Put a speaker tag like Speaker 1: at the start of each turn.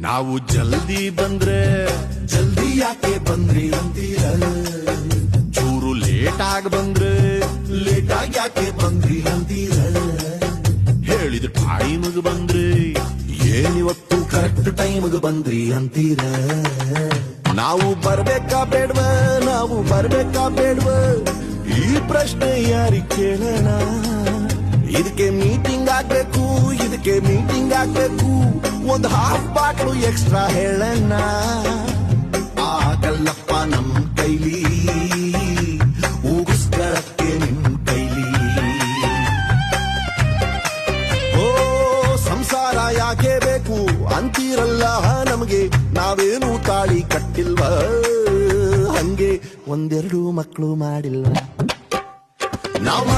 Speaker 1: ನಾವು ಜಲ್ದಿ ಬಂದ್ರೆ
Speaker 2: ಜಲ್ದಿ ಯಾಕೆ ಬಂದ್ರಿ ಅಂತೀರ,
Speaker 1: ಚೂರು ಲೇಟ್ ಆಗಿ ಬಂದ್ರೆ
Speaker 2: ಲೇಟ್ ಆಗಿ ಯಾಕೆ ಬಂದ್ರಿ ಅಂತೀರ,
Speaker 1: ಹೇಳಿದ ಟೈಮ್ಗೆ ಬಂದ್ರೆ
Speaker 2: ಏನಿವತ್ತು ಕರೆಕ್ಟ್ ಟೈಮ್ಗೆ ಬಂದ್ರಿ ಅಂತೀರ.
Speaker 1: ನಾವು ಬರ್ಬೇಕಾ ಬೇಡ್ವ,
Speaker 2: ನಾವು ಬರ್ಬೇಕಾ ಬೇಡ್ವ,
Speaker 1: ಈ ಪ್ರಶ್ನೆ ಯಾರಿಗೆ ಕೇಳೋಣ.
Speaker 2: ಇದಕ್ಕೆ ಮೀಟಿಂಗ್ ಆಗ್ಬೇಕು, ಇದಕ್ಕೆ ಮೀಟಿಂಗ್ ಆಗ್ಬೇಕು,
Speaker 1: ಒಂದು ಹಾಫ್ ಬಾಟ್ಲು ಎಕ್ಸ್ಟ್ರಾ ಹೇಳಣ್ಣ.
Speaker 2: ಆಗಲ್ಲಪ್ಪ ನಮ್ ಕೈಲಿ, ಊಗಿಸ್ಕೊಳ್ಳಕ್ಕೆ ನಿಮ್ ಕೈಲಿ.
Speaker 1: ಓ ಸಂಸಾರ ಯಾಕೆ ಬೇಕು ಅಂತೀರಲ್ಲ ನಮಗೆ, ನಾವೇನು ತಾಳಿ ಕಟ್ಟಿಲ್ವ,
Speaker 2: ಹಂಗೆ ಒಂದೆರಡು ಮಕ್ಕಳು ಮಾಡಿಲ್ವ,
Speaker 1: ನಾವು